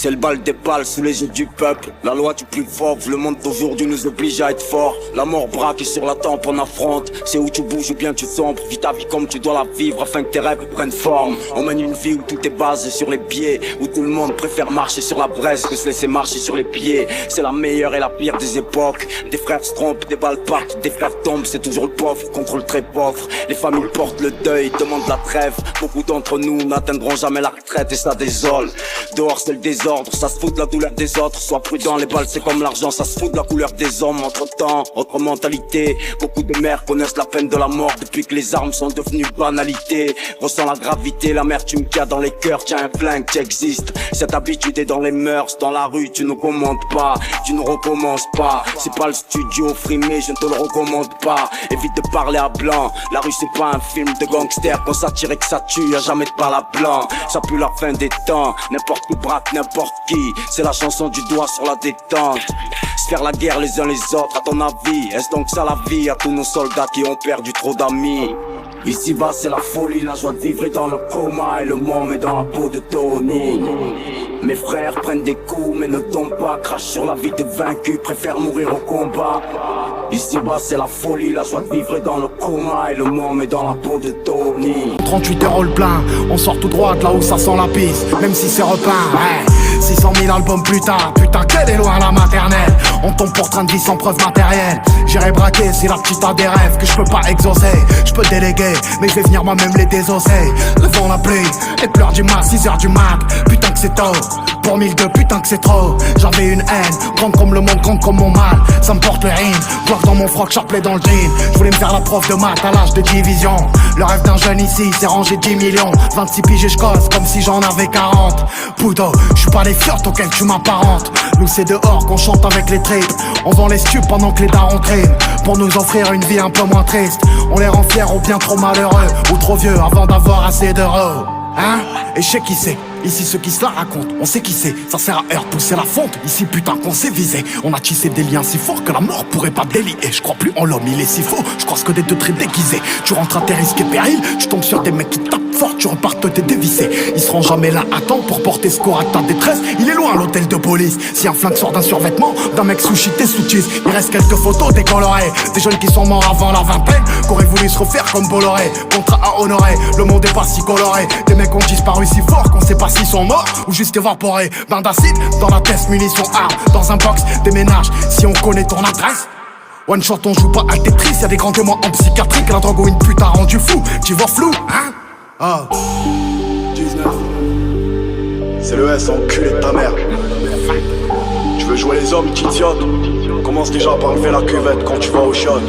C'est le bal des balles sous les yeux du peuple. La loi du plus fort, le monde d'aujourd'hui nous oblige à être fort. La mort braque et sur la tempe on affronte. C'est où tu bouges ou bien tu sombres. Vis ta vie comme tu dois la vivre afin que tes rêves prennent forme. On mène une vie où tout est basé sur les pieds, où tout le monde préfère marcher sur la braise que se laisser marcher sur les pieds. C'est la meilleure et la pire des époques. Des frères se trompent, des balles partent, des frères tombent. C'est toujours le pauvre contre le très pauvre. Les familles portent le deuil, demandent la trêve. Beaucoup d'entre nous n'atteindront jamais la retraite et ça désole. Dehors c'est le désordre, ça se fout de la douleur des autres. Sois prudent, les balles c'est comme l'argent, ça se fout de la couleur des hommes. Entre temps, autre mentalité. Beaucoup de mères connaissent la peine de la mort depuis que les armes sont devenues banalité. Ressens la gravité, l'amertume qu'il y a dans les cœurs. Tiens un flingue, tu existes. Cette habitude est dans les mœurs, dans la rue tu ne commandes pas, tu ne recommences pas. C'est pas le studio frimé, je ne te le recommande pas. Évite de parler à blanc, la rue c'est pas un film de gangster. Quand ça tire et que ça tue, y'a jamais de balle à blanc. Ça pue la fin des temps, n'importe qui braque n'importe qui. C'est la chanson du doigt sur la détente. Se faire la guerre les uns les autres, à ton avis, est-ce donc ça la vie à tous nos soldats qui ont perdu trop d'amis? Ici-bas c'est la folie, la joie de vivre est dans le coma et le monde est dans la peau de Tony. Mes frères prennent des coups mais ne tombent pas, crachent sur la vie de vaincu, préfèrent mourir au combat. Ici-bas c'est la folie, la joie de vivre est dans le coma et le monde est dans la peau de Tony. 38 heures le plein, on sort tout droit de là où ça sent la piste, même si c'est repeint, ouais. 600 000 albums plus tard, putain qu'elle est loin la maternelle. On tombe pour train de vie sans preuve matérielle. J'irai braquer si la petite a des rêves que je peux pas exaucer. Je peux déléguer, mais je vais venir moi-même les désosser. Le vent la pluie, les pleurs du mat, 6h du mat. Putain que c'est tôt, pour 1002 putain que c'est trop. J'avais une haine, grande comme le monde, grande comme mon mal. Ça me porte le rime, gloire dans mon froc, chapelet dans le jean. Je voulais me faire la prof de maths à l'âge de division. Le rêve d'un jeune ici, c'est ranger 10 millions. 26 piges et je cause comme si j'en avais 40. Poudo, je suis pas les fiottes auxquelles tu m'apparentes. Nous c'est dehors qu'on chante avec les tripes. On vend les stupes pendant que les darons triment, pour nous offrir une vie un peu moins triste. On les rend fiers ou bien trop malheureux, ou trop vieux avant d'avoir assez d'euros. Hein? Et je sais qui c'est. Ici ceux qui se la racontent, on sait qui c'est. Ça sert à heure pousser la fonte. Ici putain qu'on s'est visé. On a tissé des liens si forts que la mort pourrait pas délier. Je crois plus en l'homme, il est si faux. Je croise que des deux traits déguisés. Tu rentres à tes risques et périls. Tu tombes sur des mecs qui tapent fort. Tu repartes t'es dévissé. Ils seront jamais là à temps pour porter secours à ta détresse. Il est loin l'hôtel de police. Si un flingue sort d'un survêtement, d'un mec sushi t'es sous cheese. Il reste quelques photos décolorées. Des jeunes qui sont morts avant la vingtaine, qu'auraient voulu se refaire comme Bolloré. Contrat à honorer, le monde est pas si coloré. Des mecs ont disparu si fort qu'on sait pas s'ils sont morts ou juste évaporés. Bain d'acide dans la tête, munitions, armes. Dans un box, déménage, si on connaît ton adresse. One shot on joue pas à Tetris. Y'a des grands témoins en psychiatrique. La drogue ou une pute a rendu fou. Tu vois flou, hein? Ah 19. C'est le S, enculé de ta mère. Tu veux jouer les hommes, t'idiote? Commence déjà par lever la cuvette quand tu vas au shot.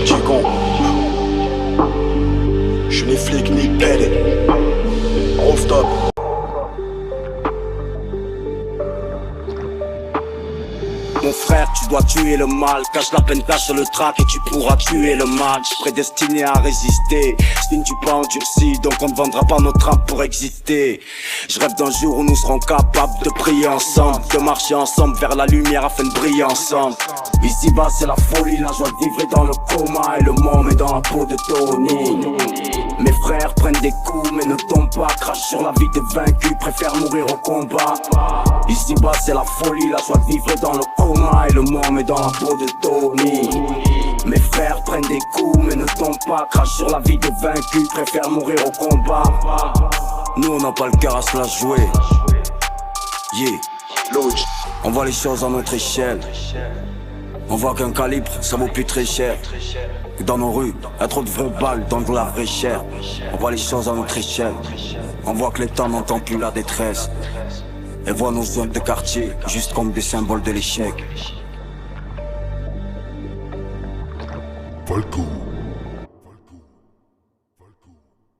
T'y con. J'suis ni flic ni pédé. Rooftop. Mon frère, tu dois tuer le mal. Cache la peine, cache le trac et tu pourras tuer le mal. J'suis prédestiné à résister. Je ne tue pas endurci, donc on ne vendra pas notre âme pour exister. Je rêve d'un jour où nous serons capables de prier ensemble, de marcher ensemble vers la lumière afin de briller ensemble. Ici-bas c'est la folie, la joie de vivre est dans le coma et le monde est dans la peau de Tony. Mes frères prennent des coups mais ne tombent pas, crachent sur la vie de vaincu, préfèrent mourir au combat. Ici-bas c'est la folie, la joie de vivre est dans le coma et le monde est dans la peau de Tony. Mes frères prennent des coups mais ne tombent pas, crachent sur la vie de vaincu, préfèrent mourir au combat. Nous on n'a pas le cœur à se la jouer. Yeah, Lodge. On voit les choses à notre échelle. On voit qu'un calibre ça vaut plus très cher. Dans nos rues, y'a trop de vraies balles dans de la vraie chair. On voit les choses à notre échelle. On voit que les temps n'entendent plus la détresse. Et voit nos zones de quartier juste comme des symboles de l'échec. Falco.